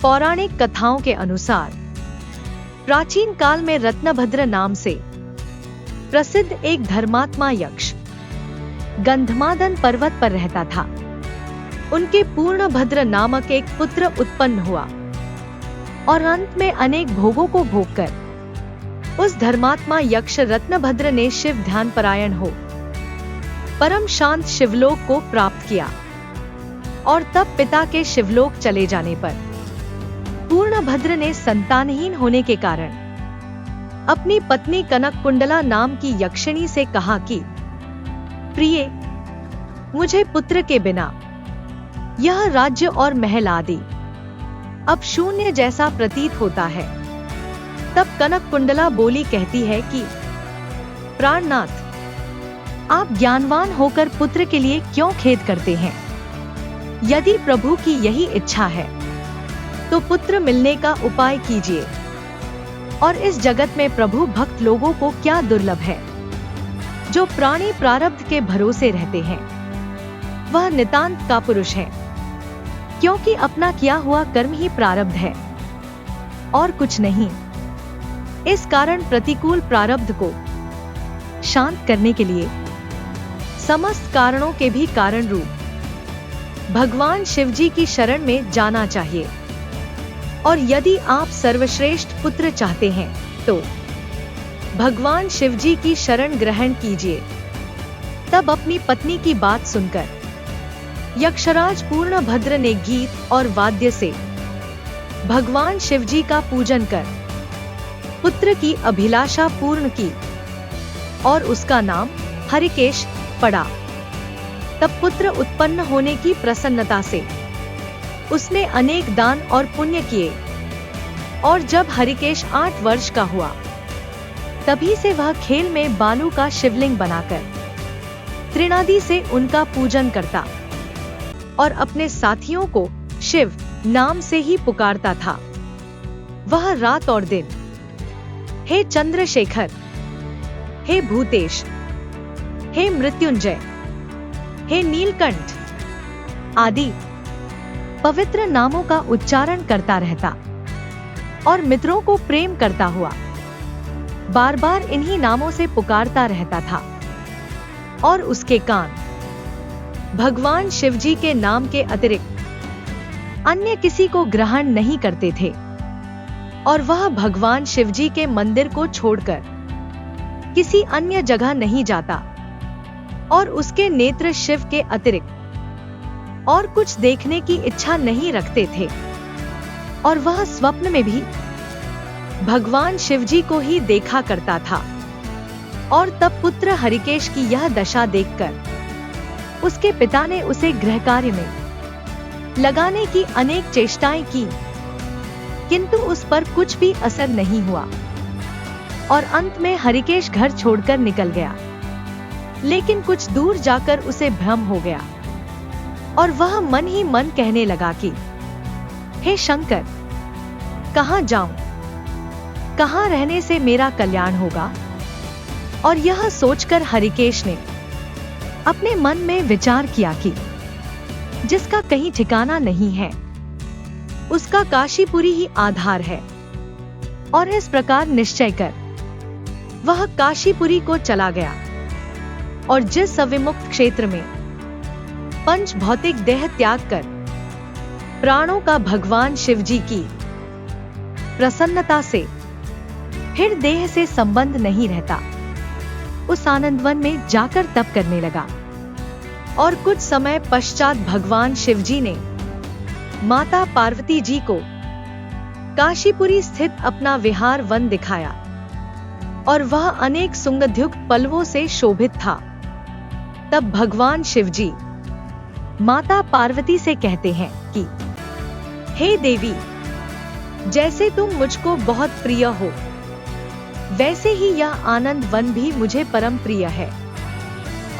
पौराणिक कथाओं के अनुसार प्राचीन काल में रत्नभद्र नाम से प्रसिद्ध एक धर्मात्मा यक्ष गंधमादन पर्वत पर रहता था। उनके पूर्णभद्र नामक एक पुत्र उत्पन्न हुआ और अंत में अनेक भोगों को भोगकर उस धर्मात्मा यक्ष रत्नभद्र ने शिव ध्यान परायण हो परम शांत शिवलोक को प्राप्त किया और तब पिता के शिवलोक चले जाने पर पूर्णभद्र ने संतानहीन होने के कारण अपनी पत्नी कनक कुंडला नाम की यक्षिणी से कहा कि प्रिय, मुझे पुत्र के बिना यह राज्य और महल आदि अब शून्य जैसा प्रतीत होता है। तब कनक कुंडला बोली कहती है कि प्राणनाथ, आप ज्ञानवान होकर पुत्र के लिए क्यों खेद करते हैं? यदि प्रभु की यही इच्छा है तो पुत्र मिलने का उपाय कीजिए। और इस जगत में प्रभु भक्त लोगों को क्या दुर्लभ है जो प्राणी प्रारब्ध के भरोसे रहते हैं। वह नितांत का पुरुष है, क्योंकि अपना किया हुआ कर्म ही प्रारब्ध है और कुछ नहीं। इस कारण प्रतिकूल प्रारब्ध को शांत करने के लिए समस्त कारणों के भी कारण रूप भगवान शिव जी की शरण में जाना चाहिए। और यदि आप सर्वश्रेष्ठ पुत्र चाहते हैं तो भगवान शिव जी की शरण ग्रहण कीजिए। तब अपनी पत्नी की बात सुनकर यक्षराज पूर्णभद्र ने गीत और वाद्य से भगवान शिव जी का पूजन कर पुत्र की अभिलाषा पूर्ण की और उसका नाम हरिकेश पड़ा। तब पुत्र उत्पन्न होने की प्रसन्नता से उसने अनेक दान और पुण्य किए और जब हरिकेश 8 वर्ष का हुआ तभी से वह खेल में बालू का शिवलिंग बनाकर त्रिनादि से उनका पूजन करता और अपने साथियों को शिव नाम से ही पुकारता था। वह रात और दिन हे चंद्रशेखर, हे भूतेश, हे मृत्युंजय, हे नीलकंठ आदि पवित्र नामों का उच्चारण करता रहता और मित्रों को प्रेम करता हुआ बार बार इन्हीं नामों से पुकारता रहता था। और उसके कान भगवान शिव जी के नाम के अतिरिक्त अन्य किसी को ग्रहण नहीं करते थे और वह भगवान शिव जी के मंदिर को छोड़कर किसी अन्य जगह नहीं जाता और उसके नेत्र शिव के अतिरिक्त और कुछ देखने की इच्छा नहीं रखते थे। और वह स्वप्न में भी भगवान शिव जी को ही देखा करता था। और तब पुत्र हरिकेश की यह दशा देखकर उसके पिता ने उसे गृह कार्य में लगाने की अनेक चेष्टाएं की, किंतु उस पर कुछ भी असर नहीं हुआ और अंत में हरिकेश घर छोड़कर निकल गया। लेकिन कुछ दूर जाकर उसे भ्रम हो गया और वह मन ही मन कहने लगा कि हे शंकर, कहां जाऊं, कहां रहने से मेरा कल्याण होगा। और यह सोचकर हरिकेश ने अपने मन में विचार किया कि जिसका कहीं ठिकाना नहीं है उसका काशीपुरी ही आधार है। और इस प्रकार निश्चय कर वह काशीपुरी को चला गया और जिस अविमुक्त क्षेत्र में पंच भौतिक देह त्याग कर प्राणों का भगवान शिव जी की प्रसन्नता से फिर देह से संबंध नहीं रहता, उस आनंदवन में जाकर तप करने लगा। और कुछ समय पश्चात भगवान शिव जी ने माता पार्वती जी को काशीपुरी स्थित अपना विहार वन दिखाया और वह अनेक सुगंधयुक्त पल्लवों से शोभित था। तब भगवान शिव जी माता पार्वती से कहते हैं कि हे देवी, जैसे तुम मुझको बहुत प्रिय हो वैसे ही यह आनंद वन भी मुझे परम प्रिय है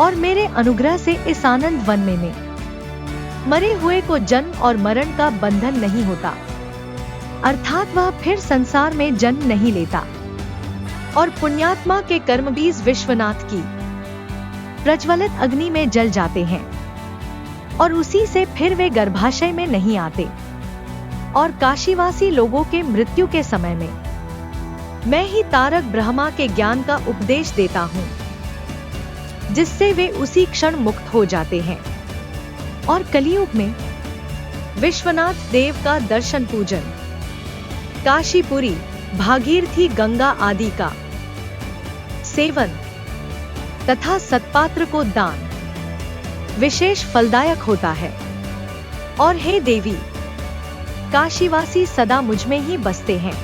और मेरे अनुग्रह से इस आनंद वन में मरे हुए को जन्म और मरण का बंधन नहीं होता, अर्थात वह फिर संसार में जन्म नहीं लेता और पुण्यात्मा के कर्म बीज विश्वनाथ की प्रज्वलित अग्नि में जल जाते हैं और उसी से फिर वे गर्भाशय में नहीं आते। और काशीवासी लोगों के मृत्यु के समय में मैं ही तारक ब्रह्मा के ज्ञान का उपदेश देता हूँ, जिससे वे उसी क्षण मुक्त हो जाते हैं। और कलियुग में विश्वनाथ देव का दर्शन पूजन, काशीपुरी, भागीरथी गंगा आदि का सेवन तथा सत्पात्र को दान विशेष फलदायक होता है। और हे देवी, काशीवासी सदा मुझ में ही बसते हैं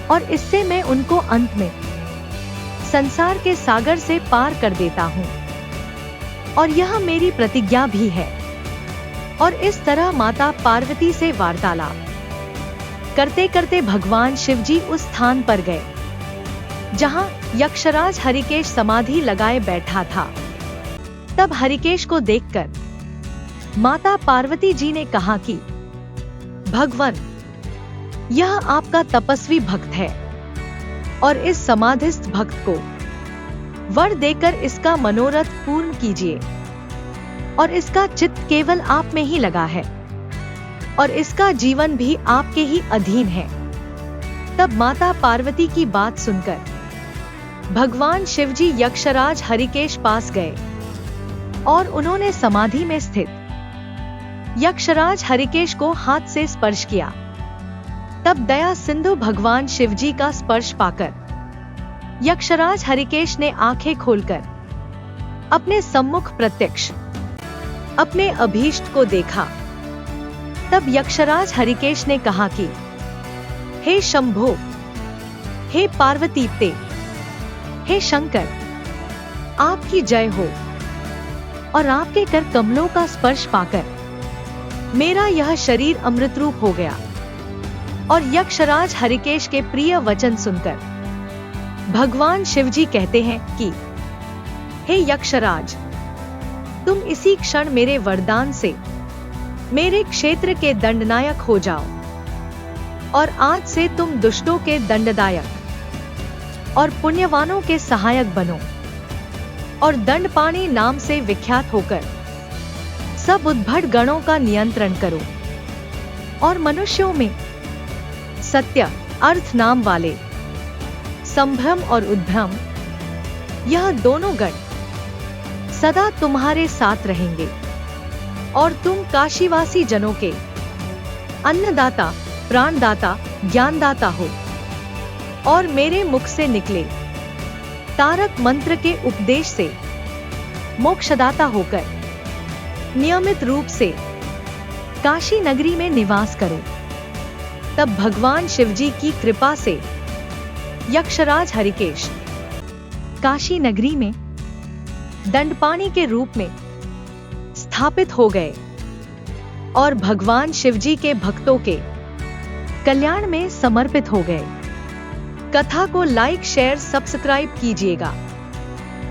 और इससे मैं उनको अंत में संसार के सागर से पार कर देता हूँ, और यह मेरी प्रतिज्ञा भी है। और इस तरह माता पार्वती से वार्तालाप करते करते भगवान शिवजी उस स्थान पर गए जहां यक्षराज हरिकेश समाधि लगाए बैठा था। तब हरिकेश को देखकर माता पार्वती जी ने कहा कि भगवान, यह आपका तपस्वी भक्त है और इस समाधिस्थ भक्त को वर देकर इसका मनोरथ पूर्ण कीजिए। और इसका चित्त केवल आप में ही लगा है और इसका जीवन भी आपके ही अधीन है। तब माता पार्वती की बात सुनकर भगवान शिवजी यक्षराज हरिकेश पास गए और उन्होंने समाधि में स्थित यक्षराज हरिकेश को हाथ से स्पर्श किया। तब दया सिंधु भगवान शिवजी का स्पर्श पाकर यक्षराज हरिकेश ने आंखें खोलकर अपने सम्मुख प्रत्यक्ष अपने अभीष्ट को देखा। तब यक्षराज हरिकेश ने कहा कि हे शंभो, हे पार्वतीप्ते, हे शंकर, आपकी जय हो। और आपके कर कमलों का स्पर्श पाकर मेरा यह शरीर अमृत रूप हो गया। और यक्षराज हरिकेश के प्रिय वचन सुनकर भगवान शिवजी कहते हैं कि हे यक्षराज, तुम इसी क्षण मेरे वरदान से मेरे क्षेत्र के दंडनायक हो जाओ। और आज से तुम दुष्टों के दंडदायक और पुण्यवानों के सहायक बनो और दंडपाणी नाम से विख्यात होकर सब उद्भट गणों का नियंत्रण करो। और मनुष्यों में सत्य, अर्थ नाम वाले संभ्रम और उद्भ्रम, यह दोनों गण सदा तुम्हारे साथ रहेंगे। और तुम काशीवासी जनों के अन्नदाता, प्राणदाता, ज्ञानदाता हो। और मेरे मुख से निकले तारक मंत्र के उपदेश से मोक्षदाता होकर नियमित रूप से काशी नगरी में निवास करो। तब भगवान शिवजी की कृपा से यक्षराज हरिकेश काशी नगरी में दंडपाणी के रूप में स्थापित हो गए और भगवान शिवजी के भक्तों के कल्याण में समर्पित हो गए। कथा को लाइक, शेयर, सब्सक्राइब कीजिएगा।